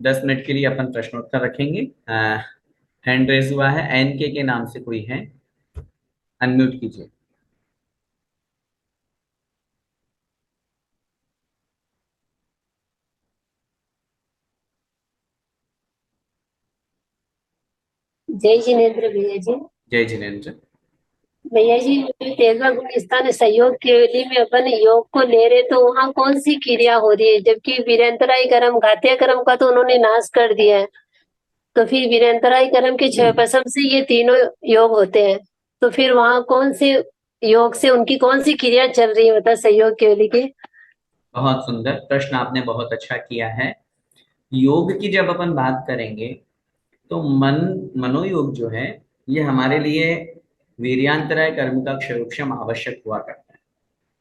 10 minute के लिए अपन प्रश्नोत्तर रखेंगे। हैंड रेज हुआ है, एनके के नाम से कोई है? अनम्यूट कीजिए। जय जिनेन्द्र भैया जी। जय जिनेन्द्र। भैया जी, 13वां गुलिस्तान सहयोग केवली में अपन योग को ले रहे तो वहाँ कौन सी क्रिया हो रही है? जबकि वीरेंद्राई कर्म घातीय कर्म का तो उन्होंने नाश कर दिया है। तो फिर वीरेंद्राई कर्म के छह पसम से ये तीनों योग होते हैं। तो फिर वहाँ कौन से योग से उनकी कौन सी क्रिया चल रही है, बता सहयोग केवली के। बहुत सुंदर प्रश्न आपने बहुत अच्छा किया है। योग की जब अपन बात करेंगे तो मनोयोग जो है, ये हमारे लिए वीर्यांतराय कर्म का क्षयोक्षम आवश्यक हुआ करता है,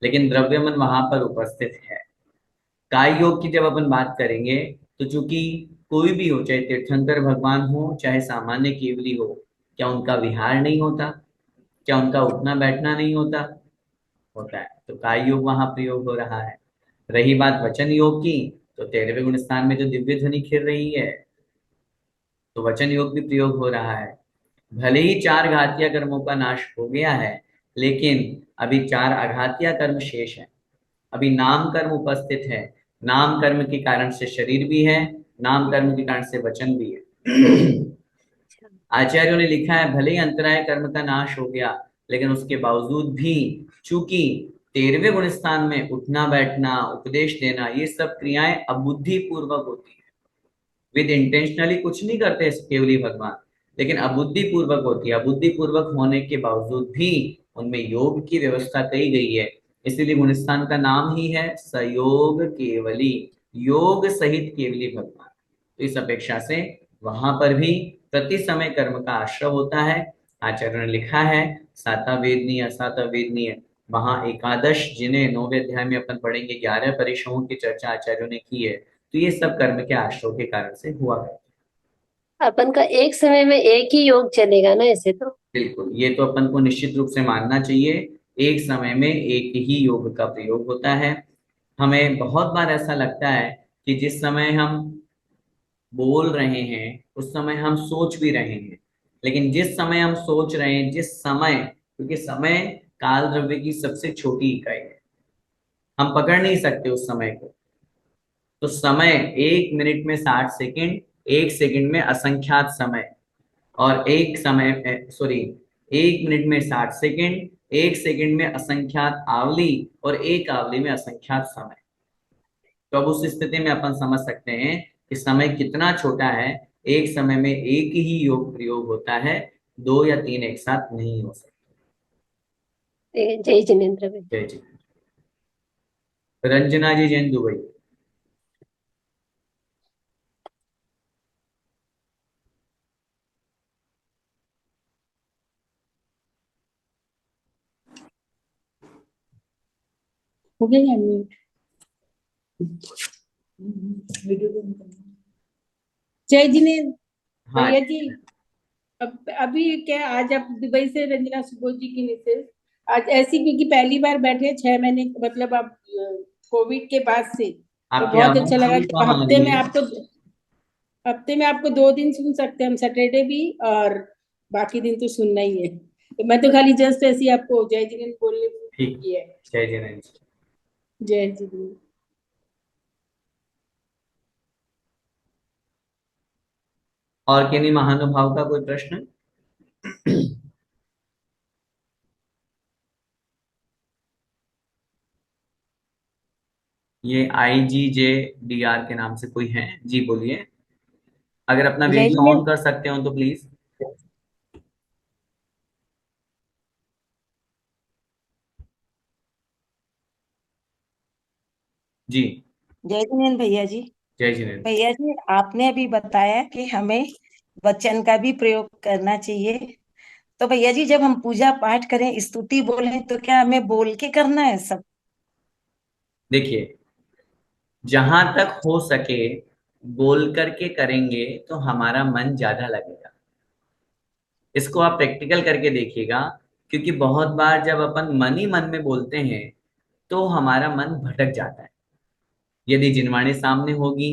लेकिन द्रव्य मन वहां पर उपस्थित है। काय योग की जब अपन बात करेंगे तो चूंकि कोई भी हो, चाहे तीर्थंकर भगवान हो चाहे सामान्य केवली हो, क्या उनका विहार नहीं होता? क्या उनका उठना बैठना नहीं होता? होता है। तो काय योग वहां प्रयोग हो रहा है। रही बात वचन योग की, तो 13वें गुण स्थान में जो दिव्य ध्वनि खिल रही है, तो वचन योग भी प्रयोग हो रहा है। भले ही 4 घातीय कर्मों का नाश हो गया है, लेकिन अभी 4 अघातीय कर्म शेष है। अभी नाम कर्म उपस्थित है। नाम कर्म के कारण से शरीर भी है, नाम कर्म के कारण से वचन भी है। आचार्यों ने लिखा है, भले ही अंतराय कर्म का नाश हो गया, लेकिन उसके बावजूद भी चूंकि 13वें गुण स्थान में उठना बैठना उपदेश देना ये सब क्रियाएं अबुद्धि पूर्वक होती है। विद इंटेंशनली कुछ नहीं करते केवली भगवान, लेकिन अबुद्धि पूर्वक होती है। अबुद्धि पूर्वक होने के बावजूद भी उनमें योग की व्यवस्था कही गई है। इसीलिए गुणस्थान का नाम ही है सयोग केवली, योग सहित केवली भगवान। तो इस अपेक्षा से वहां पर भी प्रति समय कर्म का आश्रय होता है। आचार्य ने लिखा है, साता वेदनीय असाता वेदनीय, वहां एकादश जिन्हें 9वें अध्याय में अपन पढ़ेंगे, 11 परिश्रमों की चर्चा आचार्यों ने की है। तो ये सब कर्म के आश्रय के कारण से हुआ है। अपन का एक समय में एक ही योग चलेगा ना ऐसे तो? बिल्कुल, ये तो अपन को निश्चित रूप से मानना चाहिए। एक समय में एक ही योग का प्रयोग होता है। हमें बहुत बार ऐसा लगता है कि जिस समय हम बोल रहे हैं उस समय हम सोच भी रहे हैं, लेकिन जिस समय हम सोच रहे हैं, जिस समय, क्योंकि समय काल द्रव्य की सबसे छोटी इकाई है, हम पकड़ नहीं सकते उस समय को। तो समय 1 मिनट में 60 सेकंड, 1 सेकंड में असंख्यात समय, और एक समय सॉरी 1 मिनट में 60 सेकंड, 1 सेकंड में असंख्यात आवली, और एक आवली में असंख्यात समय। तो अब उस स्थिति में अपन समझ सकते हैं कि समय कितना छोटा है। एक समय में एक ही योग प्रयोग होता है, दो या तीन एक साथ नहीं हो सकते। जय जिनेन्द्र भैया। जय जी। रंजना जी, जैन दुबई। हो गया या नहीं? जय जिनेन्द्र हाँ। भैया जी। अब अभी क्या, आज आप दुबई से रंजना सुबोध जी की मिसेज आज ऐसी, क्योंकि पहली बार बैठे हैं 6 महीने, मतलब आप कोविड के बाद से, तो आपकी बहुत आवाज अच्छा लगा थोड़ी कि कम आ रही है। हफ्ते में आपको 2 दिन सुन सकते हैं हम, सैटरडे भी, और बाकी दिन तो सुनना ही है। तो मैं तो खाली जस्ट ऐसी आपको जय जिनेन्द्र बोलने ठीक। की है। जय जिनेन्द्र। जय जिनेन्द्र। और किन्हीं महानुभाव का कोई प्रश्न? ये IGJDR के नाम से कोई है जी? बोलिए। अगर अपना जय वीडियो ऑन जिनेन्द्र। कर सकते हो तो प्लीज। जी। जय जिनेन्द्र भैया जी। जय जिनेन्द्र। भैया जी, आपने अभी बताया कि हमें वचन का भी प्रयोग करना चाहिए। तो भैया जी, जब हम पूजा पाठ करें, स्तुति बोलें, तो क्या हमें बोल के करना है सब? देखिए, जहां तक हो सके बोल करके करेंगे तो हमारा मन ज्यादा लगेगा। इसको आप प्रैक्टिकल करके देखिएगा, क्योंकि बहुत बार जब अपन मन ही मन में बोलते हैं तो हमारा मन भटक जाता है। यदि जिनवाणी सामने होगी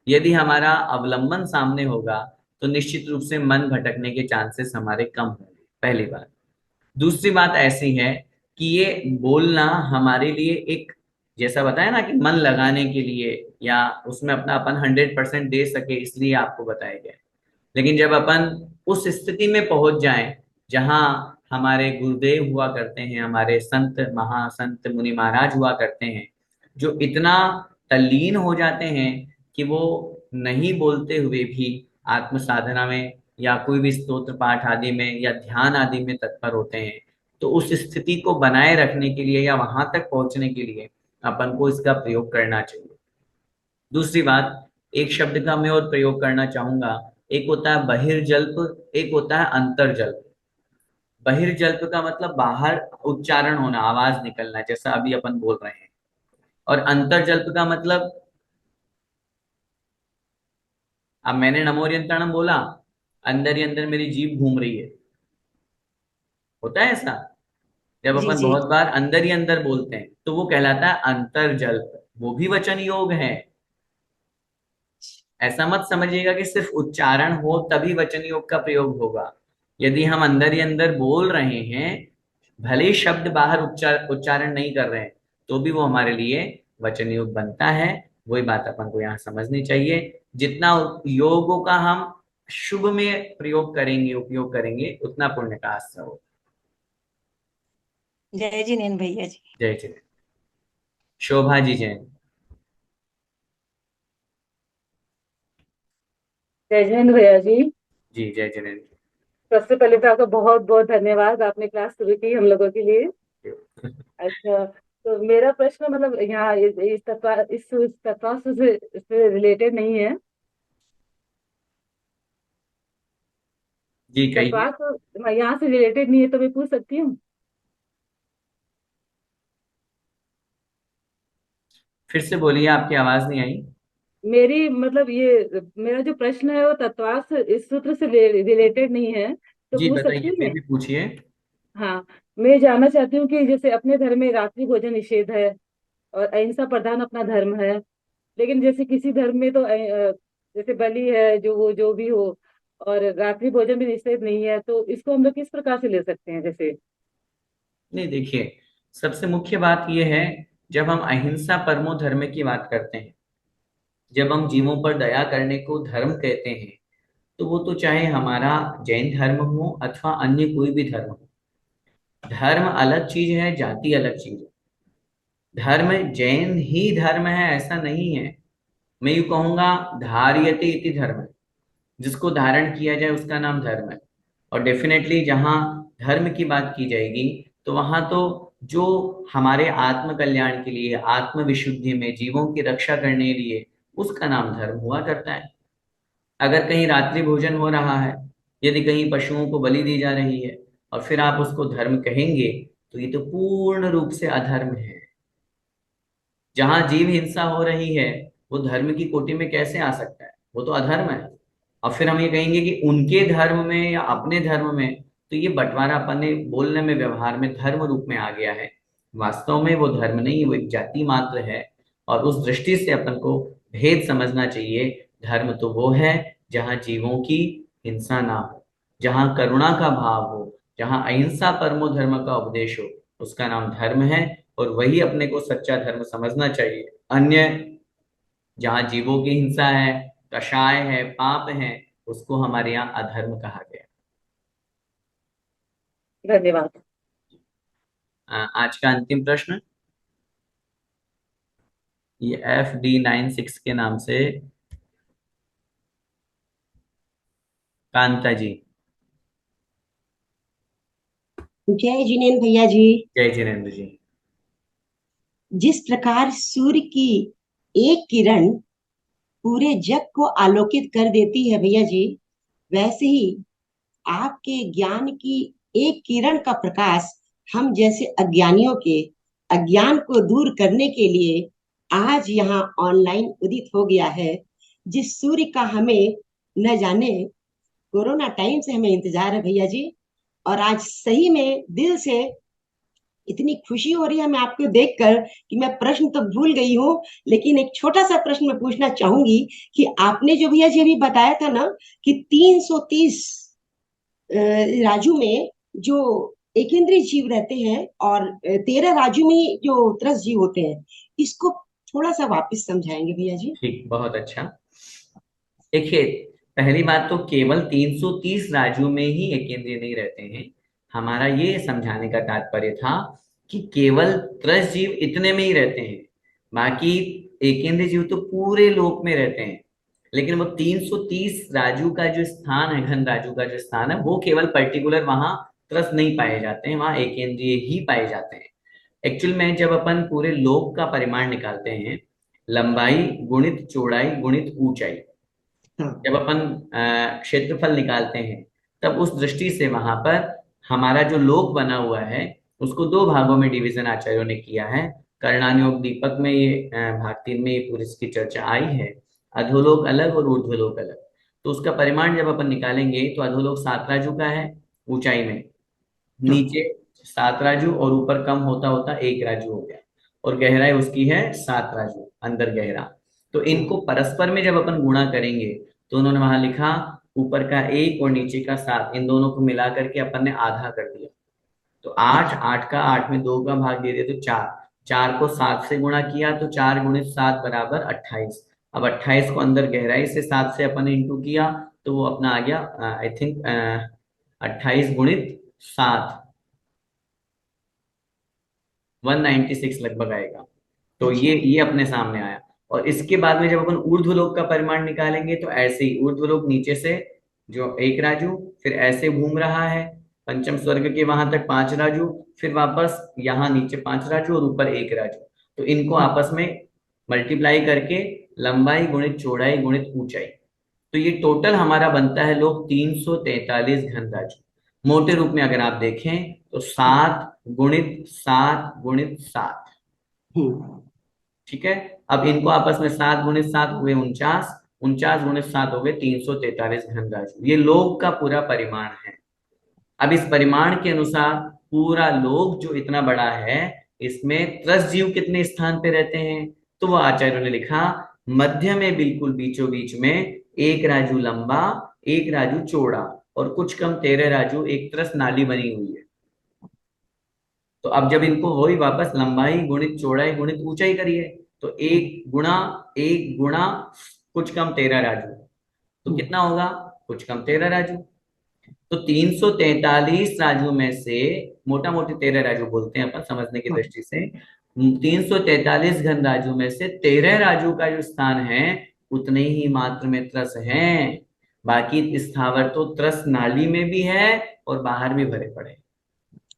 यदि हमारा अवलंबन सामने होगा तो निश्चित रूप से मन भटकने के चांसेस हमारे कम होंगे, पहली बात। दूसरी बात ऐसी है कि ये बोलना हमारे लिए एक, जैसा बताया ना कि मन लगाने के लिए या उसमें अपना अपन 100% दे सके इसलिए आपको बताया गया है। लेकिन जब अपन उस स्थिति में पहुंच जाएं जहां हमारे गुरुदेव हुआ करते हैं, हमारे संत महासंत मुनि महाराज हुआ करते हैं, जो इतना तल्लीन हो जाते हैं कि वो नहीं बोलते हुए भी आत्म साधना में या कोई भी स्तोत्र पाठ आदि में या ध्यान आदि में तत्पर होते हैं, तो उस स्थिति को बनाए रखने के लिए या वहां तक पहुंचने के लिए अपन को इसका प्रयोग करना चाहिए। दूसरी बात, एक शब्द का मैं और प्रयोग करना चाहूंगा। एक होता है बहिर्जल्प, एक होता है अंतर्जल्प। बहिर्जल्प का मतलब बाहर उच्चारण होना, आवाज निकलना, जैसा अभी अपन बोल रहे हैं। और अंतर्जल्प का मतलब, अब मैंने नमोरियंतरणम बोला, अंदर ही अंदर मेरी जीभ घूम रही है, होता है ऐसा। जब जी अपन जी। बहुत बार अंदर ही अंदर बोलते हैं तो वो कहलाता है अंतर्जल्प, वो भी वचन योग है। ऐसा मत समझिएगा कि सिर्फ उच्चारण हो तभी वचन योग का प्रयोग होगा। यदि हम अंदर ही अंदर बोल रहे हैं, भले ही शब्द बाहर उच्चारण नहीं कर रहे हैं, तो भी वो हमारे लिए वचन योग बनता है। वही बात अपन को यहाँ समझनी चाहिए। जितना योगों का हम शुभ में प्रयोग करेंगे, उपयोग करेंगे, उतना पुण्य का आस्था हो। जय जिनेन्द्र भैया जी। जय श्री राम। शोभा जी जैन। जय जैन भैया जी। जी जय जिनेन्द्र। सबसे पहले तो आपका बहुत बहुत धन्यवाद, आपने क्लास शुरू की हम लोगों के लिए। अच्छा, तो मेरा प्रश्न मतलब यहाँ इस तत्व से रिलेटेड नहीं है। जी कहिए। तत्व तो यहाँ से रिलेटेड नहीं है, तो मैं पूछ सकती हूँ? फिर से बोलिए, आपकी आवाज नहीं आई। मेरी मतलब ये मेरा जो प्रश्न है वो तत्वार्थ इस सूत्र से रिलेटेड नहीं है, तो जी पूछ सकती बताइए, हूँ फिर मैं? भी पूछिए। हाँ, मैं जानना चाहती हूँ कि जैसे अपने धर्म में रात्रि भोजन निषेध है और अहिंसा प्रधान अपना धर्म है, लेकिन जैसे किसी धर्म में तो जैसे बलि है, जो वो जो भी हो, और रात्रि भोजन भी निषेध नहीं है, तो इसको हम लोग किस प्रकार से ले सकते हैं जैसे? नहीं देखिए, सबसे मुख्य बात यह है, जब हम अहिंसा परमो धर्म की बात करते हैं, जब हम जीवों पर दया करने को धर्म कहते हैं, तो वो तो चाहे हमारा जैन धर्म हो अथवा अन्य कोई भी धर्म हो। धर्म अलग चीज है, जाति अलग चीज है। धर्म जैन ही धर्म है ऐसा नहीं है। मैं यूं कहूंगा, धार्यते इति धर्म, जिसको धारण किया जाए उसका नाम धर्म है। और डेफिनेटली जहाँ धर्म की बात की जाएगी, तो वहां तो जो हमारे आत्म कल्याण के लिए, आत्म विशुद्धि में जीवों की रक्षा करने के लिए, उसका नाम धर्म हुआ करता है। अगर कहीं रात्रि भोजन हो रहा है, यदि कहीं पशुओं को बलि दी जा रही है, और फिर आप उसको धर्म कहेंगे, तो ये तो पूर्ण रूप से अधर्म है। जहां जीव हिंसा हो रही है, वो धर्म की कोटि में कैसे आ सकता है? वो तो अधर्म है। और फिर हम ये कहेंगे कि उनके धर्म में या अपने धर्म में, तो ये बंटवारा अपन ने बोलने में, व्यवहार में धर्म रूप में आ गया है। वास्तव में वो धर्म नहीं, वो एक जाति मात्र है। और उस दृष्टि से अपन को भेद समझना चाहिए। धर्म तो वो है जहाँ जीवों की हिंसा ना हो, जहाँ करुणा का भाव हो, जहाँ अहिंसा परमो धर्म का उपदेश हो, उसका नाम धर्म है। और वही अपने को सच्चा धर्म समझना चाहिए। अन्य जहाँ जीवों की हिंसा है, कषाय है, पाप है, उसको हमारे यहाँ अधर्म कहा गया। धन्यवाद। आज का अंतिम प्रश्न, ये FD96 के नाम से, कांता जी। जय जिनेन्द्र भैया जी। जय जिनेन्द्र जी। जिस प्रकार सूर्य की एक किरण पूरे जग को आलोकित कर देती है भैया जी, वैसे ही आपके ज्ञान की एक किरण का प्रकाश हम जैसे अज्ञानियों के अज्ञान को दूर करने के लिए आज यहाँ ऑनलाइन उदित हो गया है। जिस सूर्य का हमें न जाने कोरोना टाइम से हमें इंतजार है भैया जी, और आज सही में दिल से इतनी खुशी हो रही है हमें आपको देखकर कि मैं प्रश्न तो भूल गई हूँ, लेकिन एक छोटा सा प्रश्न मैं पूछना चाहूंगी कि आपने जो भैया जी अभी बताया था ना कि 330 राज्यों में जो एकेंद्रीय जीव रहते हैं और 13 राज्यों में जो त्रस्त जीव होते हैं, इसको थोड़ा सा वापस समझाएंगे भैया जी? ठीक, बहुत अच्छा। देखिए, पहली बात तो केवल 330 राज्यों में ही एकेंद्रीय नहीं रहते हैं। हमारा ये समझाने का तात्पर्य था कि केवल त्रस्त जीव इतने में ही रहते हैं, बाकी एकेंद्रीय जीव तो पूरे लोक में रहते हैं। लेकिन वो 330 राज्यों का जो स्थान है, घन राज्यों का जो स्थान है, वो केवल पर्टिकुलर वहां त्रस्त नहीं पाए जाते हैं, वहां एकेंद्रीय ही पाए जाते हैं। एक्चुअल में जब अपन पूरे लोक का परिमाण निकालते हैं, लंबाई गुणित चौड़ाई गुणित ऊंचाई, हाँ। जब अपन क्षेत्रफल निकालते हैं, तब उस दृष्टि से वहां पर हमारा जो लोक बना हुआ है उसको दो भागों में डिवीजन आचार्यों ने किया है। कर्णानुयोग दीपक में ये भाग 3 में ये पूरी इसकी चर्चा आई है। अधोलोक अलग और ऊर्ध्वलोक अलग। तो उसका परिमाण जब अपन निकालेंगे तो अधोलोक 7 राजू का है ऊंचाई में, हाँ। नीचे 7 राजू और ऊपर कम होता होता 1 राजू हो गया, और गहराई उसकी है 7 राजू अंदर गहरा। तो इनको हाँ। परस्पर में जब अपन गुणा करेंगे तो उन्होंने वहां लिखा ऊपर का 1 और नीचे का 7, इन दोनों को मिला करके अपन ने आधा कर दिया। तो 8, अच्छा। 8 का 8 में 2 का भाग दे दिया तो 4, 4 को 7 से गुणा किया तो 4 गुणित 7 बराबर 28। अब 28 को अंदर गहराई से 7 से अपन ने इंटू किया तो वो अपना आ गया, आई थिंक 28 गुणित 7 196 लगभग आएगा। तो अच्छा। ये अपने सामने आया। और इसके बाद में जब अपन ऊर्ध्वलोक का परिमाण निकालेंगे तो ऐसे ही ऊर्ध्वलोक नीचे से जो 1 राजू, फिर ऐसे घूम रहा है पंचम स्वर्ग के वहां तक 5 राजू, फिर वापस यहाँ नीचे 5 राजू और ऊपर 1 राजू। तो इनको आपस में मल्टीप्लाई करके लंबाई गुणित चौड़ाई गुणित ऊंचाई, तो ये टोटल हमारा बनता है लोग 343 घन राजू। मोटे रूप में अगर आप देखें तो 7 गुणित 7 गुणित 7। हम्म। ठीक है। अब इनको आपस में 7 गुणित 7 हुए 49, 49 गुणित 7 हो गए 343 घन राजू। ये लोक का पूरा परिमाण है। अब इस परिमाण के अनुसार पूरा लोक जो इतना बड़ा है, इसमें त्रस्त जीव कितने स्थान पे रहते हैं, तो वो आचार्यों ने लिखा मध्य में बिल्कुल बीचों बीच में 1 राजू लंबा 1 राजू चौड़ा और कुछ कम 13 राजू एक त्रस्त नाली बनी हुई है। तो अब जब इनको वही वापस लंबाई गुणित चौड़ाई गुणित ऊंचाई करिए तो एक गुणा कुछ कम 13 राजू, तो हम्म। कितना होगा, कुछ कम 13 राजू। तो 343 राजू में से, मोटा मोटी 13 राजू बोलते हैं अपन समझने की हाँ। दृष्टि से, 343 घन राजू में से 13 राजू का जो स्थान है उतने ही मात्र में त्रस है। बाकी स्थावर तो त्रस नाली में भी है और बाहर भी भरे पड़े हैं।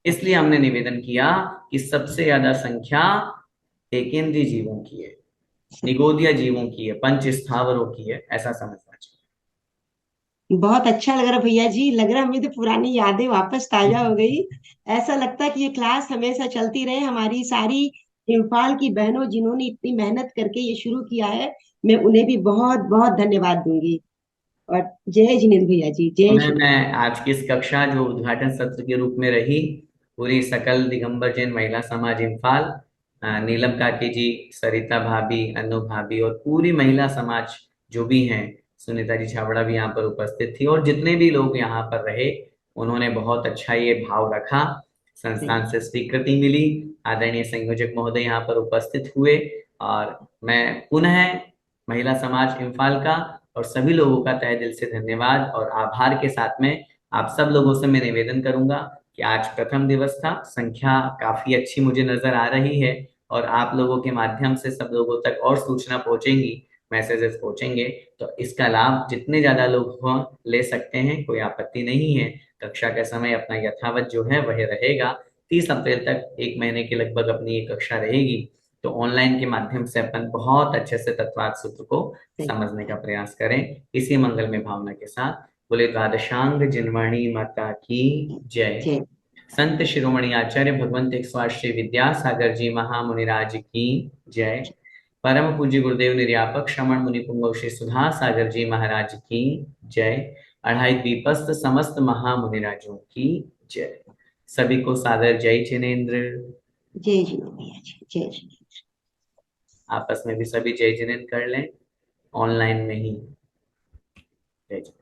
इसलिए अच्छा। हमने निवेदन किया कि सबसे ज्यादा संख्या एकेंद्रीय जीवों की है, निगोदिया जीवों की है, पंच स्थावरों की है, ऐसा समझना बहुत अच्छा लग रहा भैया जी, लग रहा हमें तो पुरानी यादें वापस ताजा हो चाहिए। गई। ऐसा लगता है कि ये क्लास हमेशा चलती रहे। हमारी सारी इम्फाल की बहनों जिन्होंने इतनी मेहनत करके ये शुरू किया है, मैं उन्हें भी बहुत बहुत धन्यवाद दूंगी। और जय जिनेन्द्र भैया जी, जय उन्हें श्री राम। मैं आज की इस कक्षा जो उद्घाटन सत्र के रूप में रही, पूरी सकल दिगंबर जैन महिला समाज इम्फाल, नीलम काकी जी, सरिता भाभी, अनु भाभी और पूरी महिला समाज जो भी हैं, सुनीता जी छाबड़ा भी यहाँ पर उपस्थित थी, और जितने भी लोग यहाँ पर रहे उन्होंने बहुत अच्छा ये भाव रखा। संस्थान से स्वीकृति मिली, आदरणीय संयोजक महोदय यहाँ पर उपस्थित हुए, और मैं पुनः महिला समाज इम्फाल का और सभी लोगों का तहे दिल से धन्यवाद और आभार के साथ में आप सब लोगों से मैं निवेदन करूंगा कि आज प्रथम दिवस था, संख्या काफी अच्छी मुझे नजर आ रही है, और आप लोगों के माध्यम से सब लोगों तक और सूचना पहुंचेंगी, मैसेजेस पहुंचेंगे, तो इसका लाभ जितने ज्यादा लोग हों ले सकते हैं, कोई आपत्ति नहीं है। कक्षा का समय अपना यथावत जो है वह रहेगा, 30 अप्रैल तक 1 महीने के लगभग अपनी ये कक्षा रहेगी। तो ऑनलाइन के माध्यम से अपन बहुत अच्छे से तत्वार्थ सूत्र को समझने का प्रयास करें। इसी मंगलमय भावना के साथ बोले द्वादशांग जिनवाणी माता की जय। जय। संत शिरोमणि आचार्य भगवंत एक श्री विद्यासागर जी महामुनिराज की जय। परम पूज्य गुरुदेव निर्यापक श्रमण मुनि पुंगव श्री सुधा सागर जी महाराज की जय। अढ़ाई द्वीपस्थ समस्त महामुनिराजों की जय। सभी को सादर जय जिनेन्द्र। जय जिनेन्द्र भैया जी, जय जिनेन्द्र। आपस में भी सभी जय जिनेन्द्र कर लें, ऑनलाइन में ही। जय जिनेन्द्र।